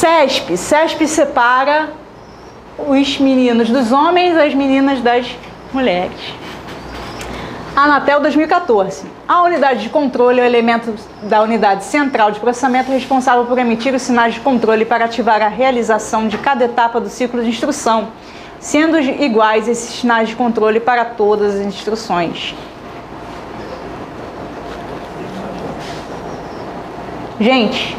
CESP. CESP separa os meninos dos homens, as meninas das mulheres. Anatel 2014. A unidade de controle é o elemento da unidade central de processamento responsável por emitir os sinais de controle para ativar a realização de cada etapa do ciclo de instrução, sendo iguais esses sinais de controle para todas as instruções. Gente,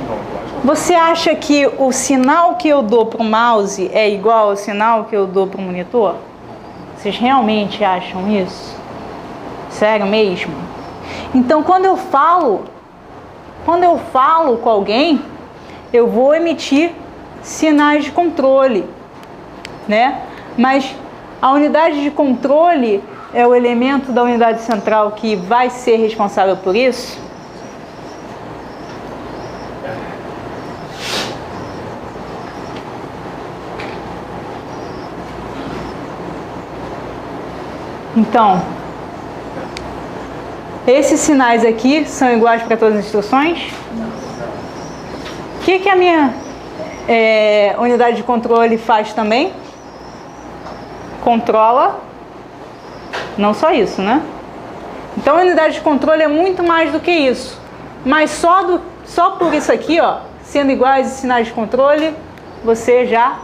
você acha que o sinal que eu dou para o mouse é igual ao sinal que eu dou para o monitor? Vocês realmente acham isso? Sério mesmo? Então, quando eu falo com alguém, eu vou emitir sinais de controle, né? Mas a unidade de controle é o elemento da unidade central que vai ser responsável por isso? Então, esses sinais aqui são iguais para todas as instruções? O que a minha unidade de controle faz também? Controla, não só isso, né? Então a unidade de controle é muito mais do que isso. Mas só por isso aqui, ó, sendo iguais os sinais de controle, você já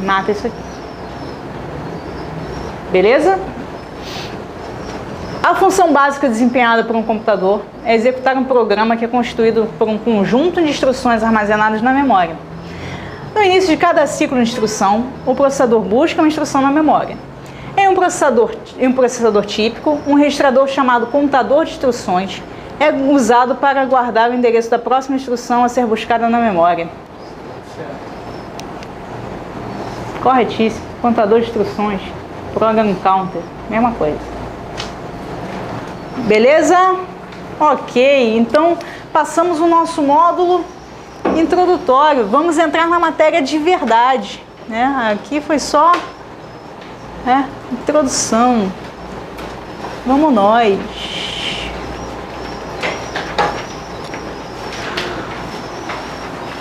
mata isso aqui. Beleza? A função básica desempenhada por um computador é executar um programa que é constituído por um conjunto de instruções armazenadas na memória. No início de cada ciclo de instrução, o processador busca uma instrução na memória. Em um processador típico, um registrador chamado contador de instruções é usado para guardar o endereço da próxima instrução a ser buscada na memória. Corretíssimo. Contador de instruções, program counter, mesma coisa. Beleza? Ok, então passamos o nosso módulo introdutório. Vamos entrar na matéria de verdade, né? Aqui foi só introdução. Vamos nós.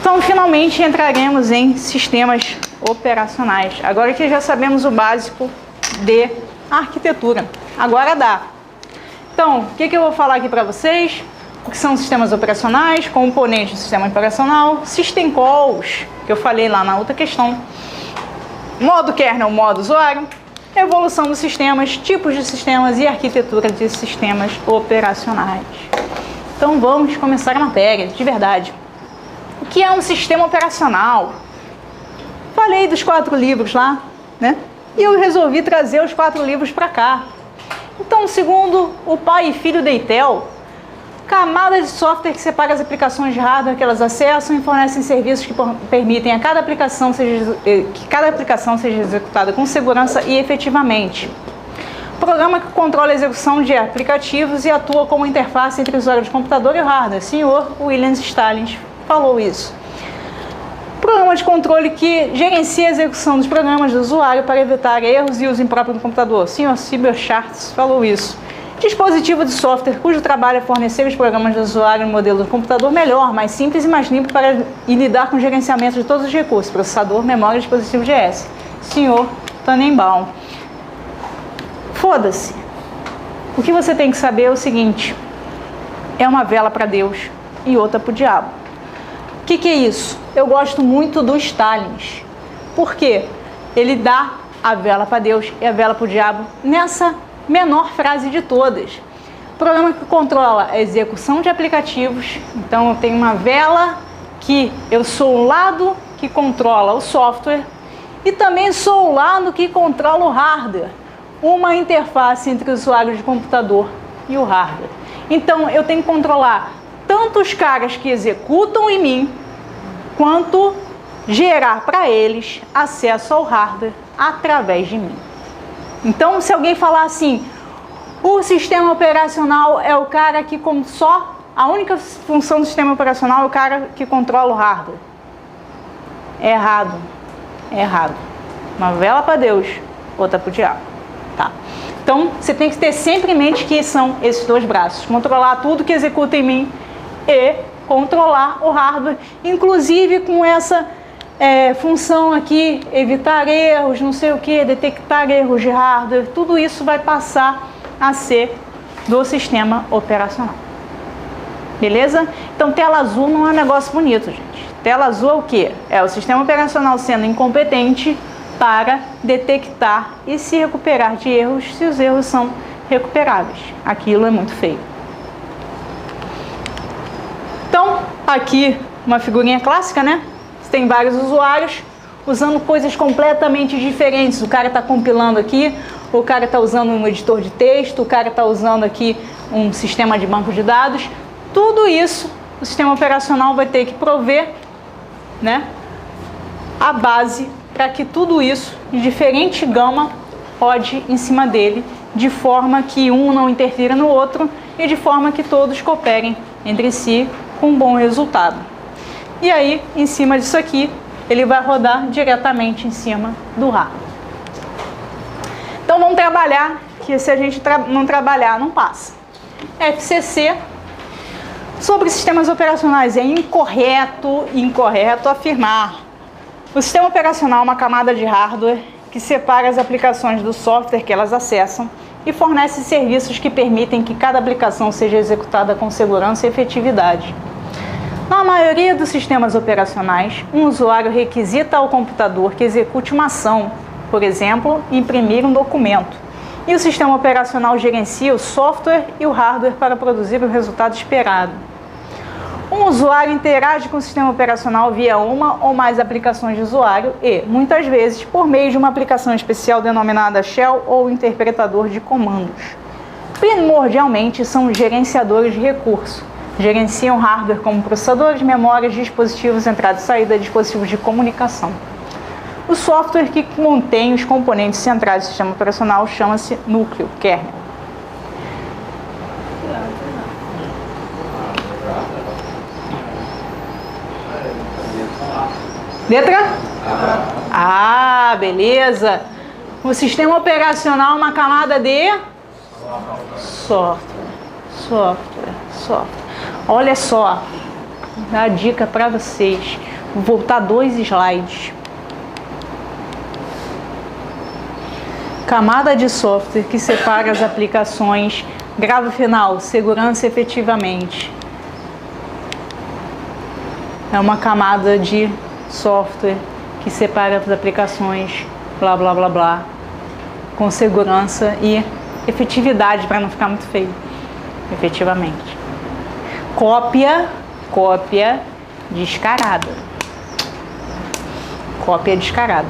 Então, finalmente entraremos em sistemas operacionais. Agora que já sabemos o básico de arquitetura. Agora dá. Então, o que eu vou falar aqui para vocês? O que são sistemas operacionais, componentes do sistema operacional, system calls, que eu falei lá na outra questão, modo kernel, modo usuário, evolução dos sistemas, tipos de sistemas e arquitetura de sistemas operacionais. Então, vamos começar a matéria, de verdade. O que é um sistema operacional? Falei dos 4 livros lá, né? E eu resolvi trazer os 4 livros para cá. Então, segundo o pai e filho da Intel, camada de software que separa as aplicações de hardware que elas acessam e fornecem serviços que permitem que cada aplicação seja executada com segurança e efetivamente. Programa que controla a execução de aplicativos e atua como interface entre o usuário de computador e o hardware. Senhor William Stalin falou isso. Programa de controle que gerencia a execução dos programas do usuário para evitar erros e uso impróprio do computador. Sr. Sybil Schatz falou isso. Dispositivo de software cujo trabalho é fornecer os programas do usuário no modelo do computador melhor, mais simples e mais limpo para lidar com o gerenciamento de todos os recursos, processador, memória e dispositivo GS. Sr. Tannenbaum. Foda-se. O que você tem que saber é o seguinte: é uma vela para Deus e outra para o diabo. O que é isso? Eu gosto muito do Stalin. Por quê? Ele dá a vela para Deus e a vela para o diabo nessa menor frase de todas. Programa que controla a execução de aplicativos. Então, eu tenho uma vela que eu sou o lado que controla o software e também sou o lado que controla o hardware. Uma interface entre o usuário de computador e o hardware. Então, eu tenho que controlar tanto os caras que executam em mim, quanto gerar para eles acesso ao hardware através de mim. Então, se alguém falar assim, o sistema operacional é o cara que a única função do sistema operacional é o cara que controla o hardware. É errado. É errado. Uma vela para Deus, outra para o diabo. Tá? Então, você tem que ter sempre em mente que são esses 2 braços. Controlar tudo que executa em mim e controlar o hardware, inclusive com essa função aqui, evitar erros, não sei o que, detectar erros de hardware, tudo isso vai passar a ser do sistema operacional. Beleza? Então, tela azul não é um negócio bonito, gente. Tela azul é o quê? É o sistema operacional sendo incompetente para detectar e se recuperar de erros se os erros são recuperáveis. Aquilo é muito feio. Então, aqui uma figurinha clássica, né? Você tem vários usuários usando coisas completamente diferentes. O cara está compilando aqui, o cara está usando um editor de texto, o cara está usando aqui um sistema de banco de dados. Tudo isso o sistema operacional vai ter que prover, né, a base para que tudo isso, de diferente gama, rode em cima dele, de forma que um não interfira no outro e de forma que todos cooperem entre si com um bom resultado. E aí, em cima disso aqui, ele vai rodar diretamente em cima do hardware. Então vamos trabalhar, que se a gente não trabalhar, não passa. FCC. Sobre sistemas operacionais, é incorreto afirmar. O sistema operacional é uma camada de hardware que separa as aplicações do software que elas acessam e fornece serviços que permitem que cada aplicação seja executada com segurança e efetividade. Na maioria dos sistemas operacionais, um usuário requisita ao computador que execute uma ação, por exemplo, imprimir um documento, e o sistema operacional gerencia o software e o hardware para produzir o resultado esperado. Um usuário interage com o sistema operacional via uma ou mais aplicações de usuário e, muitas vezes, por meio de uma aplicação especial denominada Shell ou interpretador de comandos. Primordialmente, são gerenciadores de recursos. Gerenciam hardware como processadores, memórias, dispositivos, entrada e saída, dispositivos de comunicação. O software que contém os componentes centrais do sistema operacional chama-se núcleo, kernel. Letra? Ah, beleza. O sistema operacional é uma camada de software. Olha só, vou dar a dica para vocês. Vou voltar 2 slides. Camada de software que separa as aplicações. Grava o final, segurança efetivamente. É uma camada de software que separa as aplicações, blá blá blá blá, com segurança e efetividade, para não ficar muito feio. Efetivamente. Cópia descarada. Cópia descarada.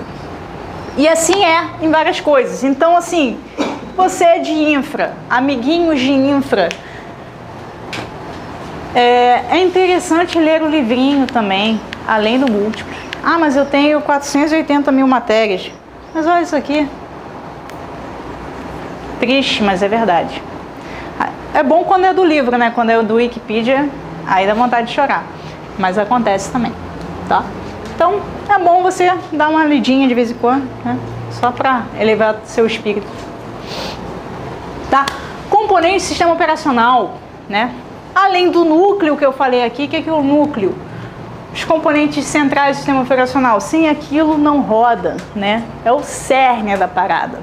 E assim é em várias coisas. Então, assim, você é de infra, amiguinhos de infra, é interessante ler o livrinho também, além do múltiplo. Ah, mas eu tenho 480 mil matérias. Mas olha isso aqui. Triste, mas é verdade. É bom quando é do livro, né? Quando é do Wikipedia, aí dá vontade de chorar. Mas acontece também, tá? Então, é bom você dar uma lidinha de vez em quando, né? Só para elevar seu espírito. Tá? Componente do sistema operacional, né? Além do núcleo que eu falei aqui, o que é o núcleo? Os componentes centrais do sistema operacional. Sem aquilo não roda, né? É o cerne da parada.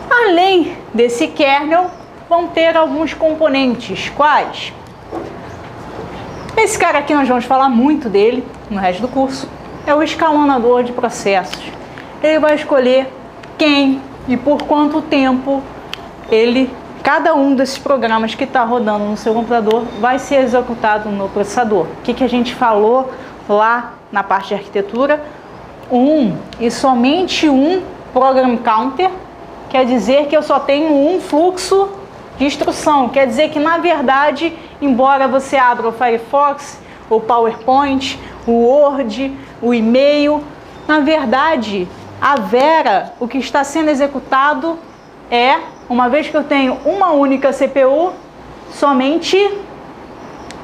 Além desse kernel, vão ter alguns componentes. Quais? Esse cara aqui nós vamos falar muito dele no resto do curso. É o escalonador de processos. Ele vai escolher quem e por quanto tempo cada um desses programas que está rodando no seu computador vai ser executado no processador. O que a gente falou lá na parte de arquitetura? E somente um program counter quer dizer que eu só tenho um fluxo de instrução. Quer dizer que, na verdade, embora você abra o Firefox, o PowerPoint, o Word, o e-mail, na verdade, a Vera, o que está sendo executado uma vez que eu tenho uma única CPU, somente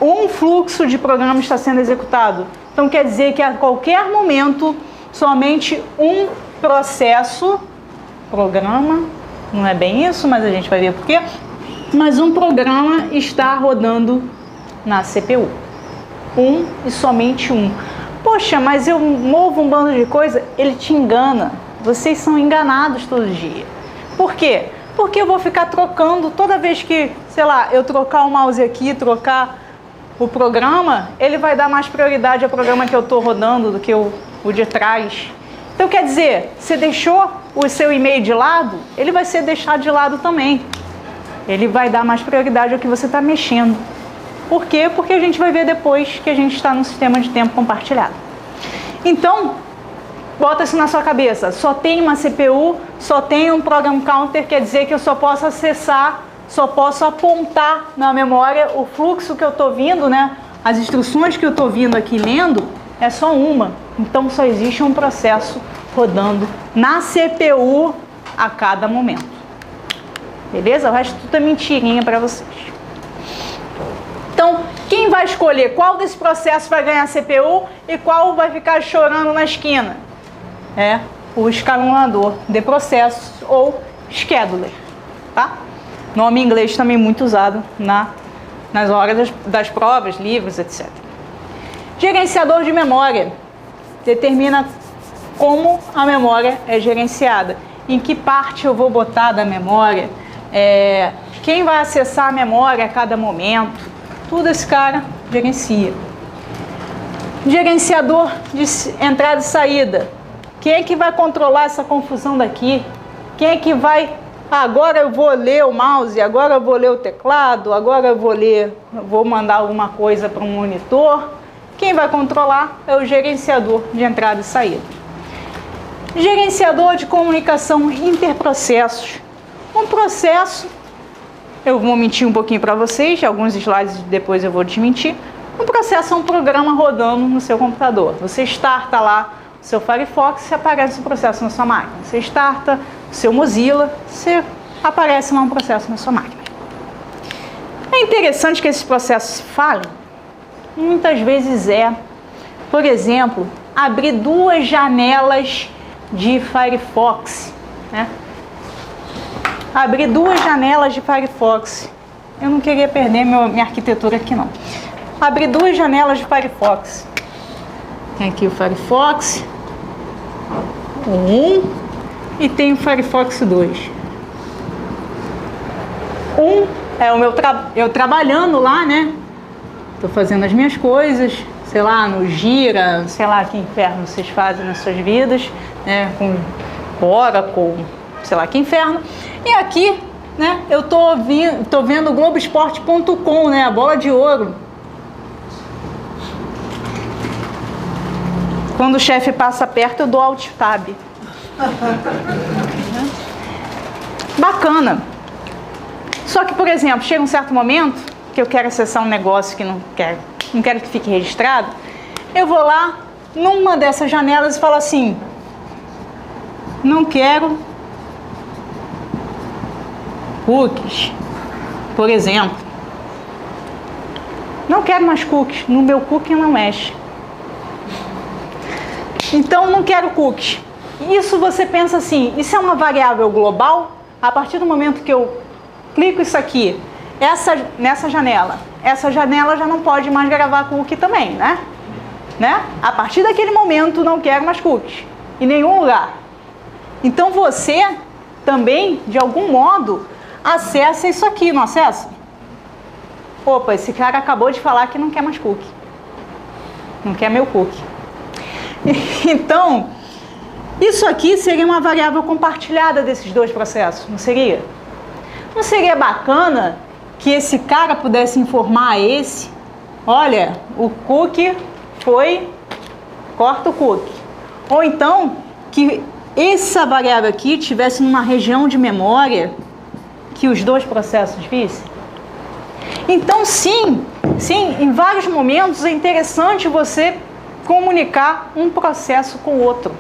um fluxo de programa está sendo executado. Então, quer dizer que a qualquer momento, somente um programa, não é bem isso, mas a gente vai ver por quê. Mas um programa está rodando na CPU. Um e somente um. Poxa, mas eu movo um bando de coisa. Ele te engana. Vocês são enganados todo dia. Por quê? Porque eu vou ficar trocando toda vez que, sei lá, eu trocar o mouse aqui, trocar o programa, ele vai dar mais prioridade ao programa que eu estou rodando do que o de trás. Então, quer dizer, você deixou o seu e-mail de lado, ele vai ser deixado de lado também. Ele vai dar mais prioridade ao que você está mexendo. Por quê? Porque a gente vai ver depois que a gente está no sistema de tempo compartilhado. Então, bota isso na sua cabeça. Só tem uma CPU, só tem um Program Counter, quer dizer que eu só posso acessar, só posso apontar na memória o fluxo que eu estou vindo, né? As instruções que eu estou vindo aqui lendo, é só uma. Então, só existe um processo rodando na CPU a cada momento. Beleza? O resto tudo é mentirinha para vocês. Então, quem vai escolher qual desse processo vai ganhar CPU e qual vai ficar chorando na esquina? É o escalonador de processos ou scheduler, tá? Nome em inglês também muito usado nas horas das provas, livros, etc. Gerenciador de memória determina como a memória é gerenciada, em que parte eu vou botar da memória, quem vai acessar a memória a cada momento, tudo esse cara gerencia. Gerenciador de entrada e saída. Quem é que vai controlar essa confusão daqui? Quem é que vai... agora eu vou ler o mouse, agora eu vou ler o teclado, agora eu vou mandar alguma coisa para um monitor. Quem vai controlar é o gerenciador de entrada e saída. Gerenciador de comunicação interprocessos. Um processo, eu vou mentir um pouquinho para vocês, alguns slides depois eu vou desmentir. Um processo é um programa rodando no seu computador. Você starta lá o seu Firefox e aparece o processo na sua máquina. Você starta o seu Mozilla, aparece lá um processo na sua máquina. É interessante que esses processos falem. Muitas vezes por exemplo, abrir duas janelas de Firefox, né? Abrir duas janelas de Firefox. Eu não queria perder minha arquitetura aqui, não. Abrir duas janelas de Firefox. Tem aqui o Firefox 1 e tem o Firefox 2. É o eu trabalhando lá, né? Estou fazendo as minhas coisas, sei lá, no Gira, sei lá que inferno vocês fazem nas suas vidas, né? Com Oracle, sei lá que inferno. E aqui, né? Eu tô vendo o Globoesporte.com, né? A bola de ouro. Quando o chefe passa perto, eu dou Alt Tab. Bacana. Só que, por exemplo, chega um certo momento que eu quero acessar um negócio que não quero que fique registrado, eu vou lá numa dessas janelas e falo assim: não quero cookies, por exemplo. Não quero mais cookies, no meu cookie não mexe. Então, não quero cookies. Isso você pensa assim, isso é uma variável global? A partir do momento que eu clico isso aqui, nessa janela, essa janela já não pode mais gravar cookie também, né? A partir daquele momento, não quero mais cookies em nenhum lugar. Então, você também, de algum modo, acessa isso aqui, não acessa? Opa, esse cara acabou de falar que não quer mais cookie. Não quer meu cookie. Então, isso aqui seria uma variável compartilhada desses dois processos, não seria? Não seria bacana que esse cara pudesse informar a esse: olha, o cookie foi, corta o cookie. Ou então, que essa variável aqui estivesse numa região de memória que os dois processos vissem? Então, sim, em vários momentos é interessante você comunicar um processo com o outro.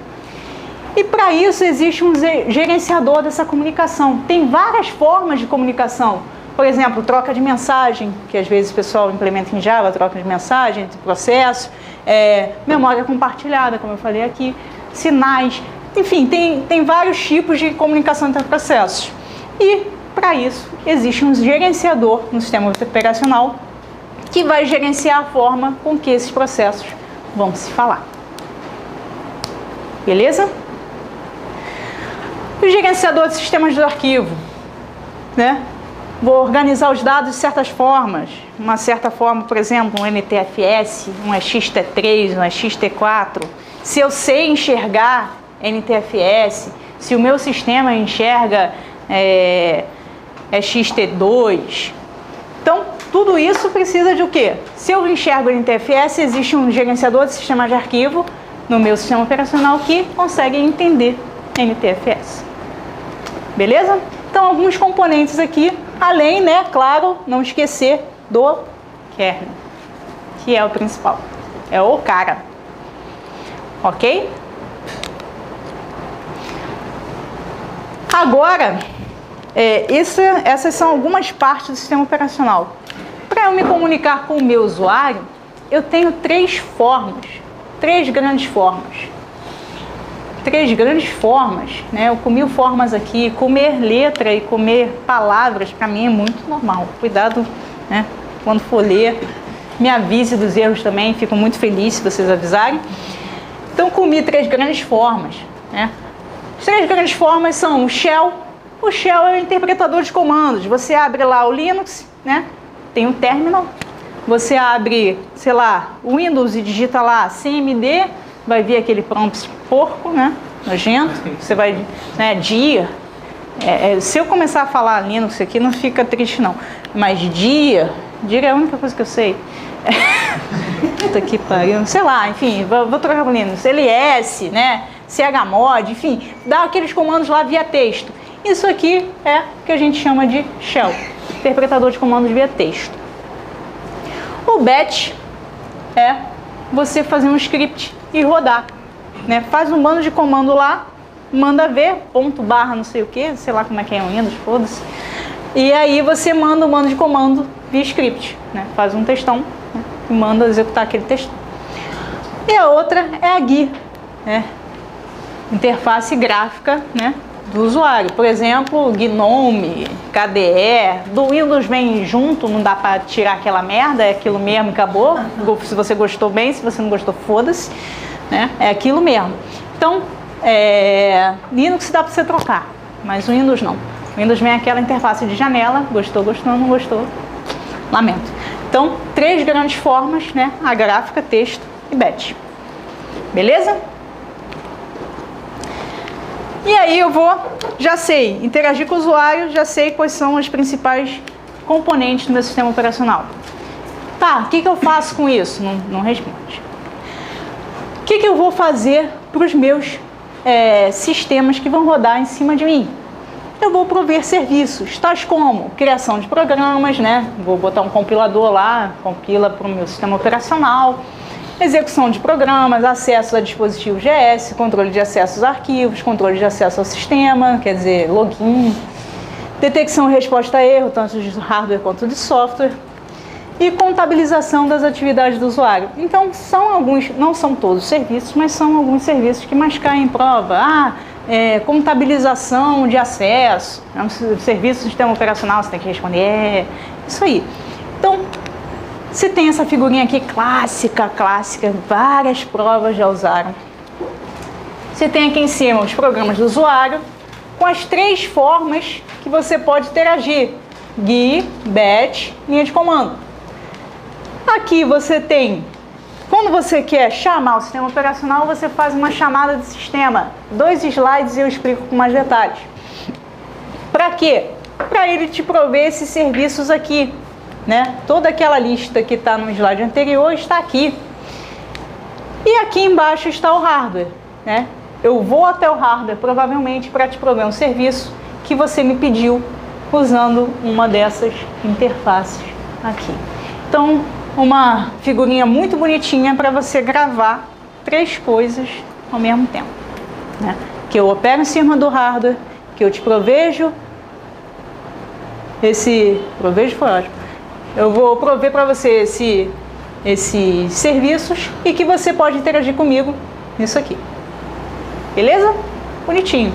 E para isso existe um gerenciador dessa comunicação. Tem várias formas de comunicação. Por exemplo, troca de mensagem, que às vezes o pessoal implementa em Java, troca de mensagem entre processos, memória compartilhada, como eu falei aqui, sinais, enfim, tem vários tipos de comunicação entre processos. E para isso existe um gerenciador no sistema operacional que vai gerenciar a forma com que esses processos vão se falar. Beleza? O gerenciador de sistemas de arquivo, né? Vou organizar os dados de certas formas. Uma certa forma, por exemplo, um NTFS, um XT3, um XT4. Se eu sei enxergar NTFS, se o meu sistema enxerga XT2. Então, tudo isso precisa de o quê? Se eu enxergo NTFS, existe um gerenciador de sistema de arquivo no meu sistema operacional que consegue entender NTFS. Beleza? Então, alguns componentes aqui, além, né, claro, não esquecer do kernel, que é o principal, é o cara. Ok? Agora, essas são algumas partes do sistema operacional. Para eu me comunicar com o meu usuário, eu tenho três grandes formas, né? Eu comi formas aqui, comer letra e comer palavras, para mim é muito normal. Cuidado, né? Quando for ler, me avise dos erros também, fico muito feliz se vocês avisarem. Então, comi três grandes formas, né? As três grandes formas são o shell. O shell é o interpretador de comandos. Você abre lá o Linux, né? Tem um terminal. Você abre, sei lá, o Windows e digita lá cmd, vai vir aquele prompt porco, né? Nojento. Você vai, né? Dia. Se eu começar a falar Linux aqui, não fica triste não. Mas dia é a única coisa que eu sei. Puta que pariu. Sei lá, enfim, vou trocar para o Linux. ls, né? chmod, enfim, dá aqueles comandos lá via texto. Isso aqui é o que a gente chama de shell, interpretador de comandos via texto. O batch é você fazer um script e rodar, né? Faz um bando de comando lá, manda ver, ponto, barra, não sei o que, sei lá como é que é o Windows, foda-se. E aí você manda um bando de comando via script, né? Faz um textão, né? E manda executar aquele textão. E a outra é a GUI, né? Interface gráfica, né, do usuário. Por exemplo, GNOME, KDE, do Windows vem junto, não dá para tirar aquela merda, é aquilo mesmo, acabou. Se você gostou bem, se você não gostou, foda-se, né? É aquilo mesmo. Então, Linux dá para você trocar, mas o Windows não. O Windows vem aquela interface de janela, gostou, não gostou, lamento. Então, três grandes formas, né? A gráfica, texto e batch. Beleza? E aí eu já sei, interagir com o usuário, já sei quais são os principais componentes do meu sistema operacional. Tá, o que eu faço com isso? Não responde. O que eu vou fazer para os meus sistemas que vão rodar em cima de mim? Eu vou prover serviços, tais como criação de programas, né? Vou botar um compilador lá, compila para o meu sistema operacional. Execução de programas, acesso a dispositivos GS, controle de acesso aos arquivos, controle de acesso ao sistema, quer dizer, login, detecção e resposta a erro, tanto de hardware quanto de software, e contabilização das atividades do usuário. Então, são alguns, não são todos os serviços, mas são alguns serviços que mais caem em prova. Contabilização de acesso, é um serviço do sistema operacional, você tem que responder, isso aí. Então, você tem essa figurinha aqui clássica, várias provas já usaram. Você tem aqui em cima os programas do usuário, com as três formas que você pode interagir: GUI, batch, linha de comando. Aqui você tem, quando você quer chamar o sistema operacional, você faz uma chamada de sistema. 2 slides e eu explico com mais detalhes. Para quê? Para ele te prover esses serviços aqui, né? Toda aquela lista que está no slide anterior está aqui. E aqui embaixo está o hardware, né? Eu vou até o hardware provavelmente para te prover um serviço que você me pediu usando uma dessas interfaces aqui. Então, uma figurinha muito bonitinha para você gravar três coisas ao mesmo tempo, né? Que eu opero em cima do hardware, que eu te provejo provejo foi ótimo. Eu vou prover para você esses serviços e que você pode interagir comigo nisso aqui. Beleza? Bonitinho.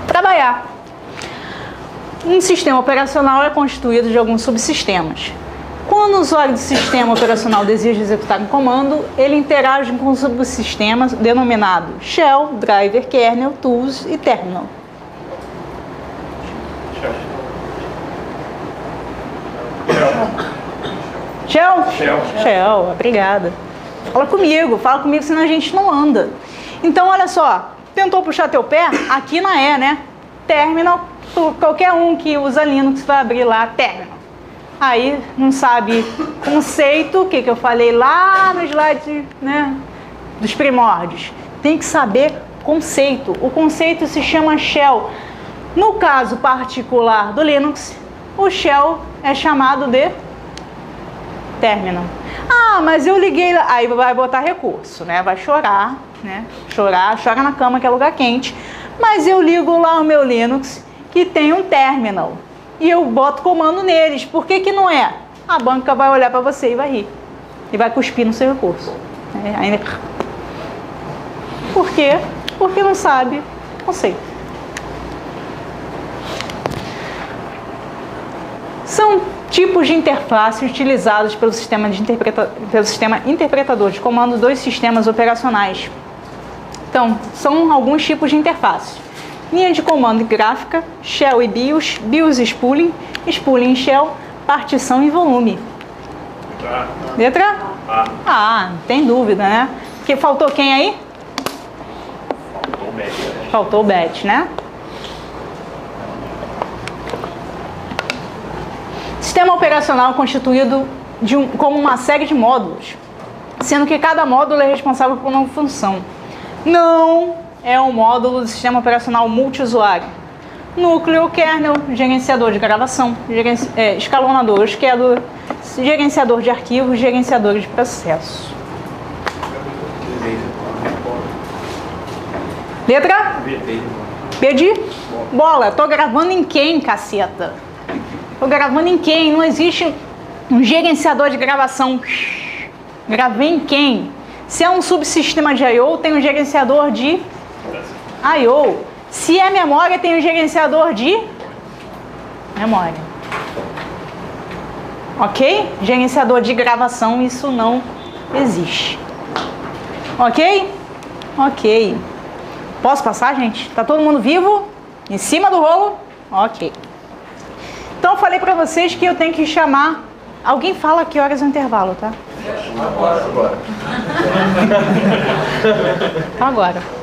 Trabalhar. Um sistema operacional é constituído de alguns subsistemas. Quando o usuário do sistema operacional deseja executar um comando, ele interage com subsistemas denominados Shell, Driver, Kernel, Tools e Terminal. Shell? Shell, obrigada. Fala comigo, senão a gente não anda. Então, olha só, tentou puxar teu pé? Aqui na né? Terminal, qualquer um que usa Linux vai abrir lá, Terminal. Aí, não sabe conceito, o que eu falei lá no slide, né, dos primórdios. Tem que saber conceito. O conceito se chama Shell. No caso particular do Linux, o Shell é chamado de Terminal. Ah, mas eu liguei lá. Aí vai botar recurso, né? Vai chorar, né? Chora na cama que é lugar quente. Mas eu ligo lá o meu Linux que tem um terminal. E eu boto comando neles. Por que que não é? A banca vai olhar para você e vai rir. E vai cuspir no seu recurso. Por quê? Porque não sabe conceito. São tipos de interface utilizados pelo sistema interpretador de comando dos sistemas operacionais. Então, são alguns tipos de interface. Linha de comando gráfica, Shell e BIOS, BIOS e Spooling, Spooling e Shell, partição e volume. Letra? Não tem dúvida, né? Porque faltou quem aí? Faltou o BAT, né? Sistema operacional constituído como uma série de módulos, sendo que cada módulo é responsável por uma função. Não é um módulo do sistema operacional multiusuário. Núcleo, kernel, gerenciador de gravação, escalonador, schedule, gerenciador de arquivos, gerenciador de processo. Letra? B de bola. Tô gravando em quem, caceta? Tô gravando em quem? Não existe um gerenciador de gravação. Gravei em quem? Se é um subsistema de I/O, tem um gerenciador de I/O. Se é memória, tem um gerenciador de memória. Ok? Gerenciador de gravação, isso não existe. Ok? Ok. Posso passar, gente? Tá todo mundo vivo? Em cima do rolo? Ok. Então, eu falei pra vocês que eu tenho que chamar... Alguém fala que horas é o intervalo, tá? Agora. Agora.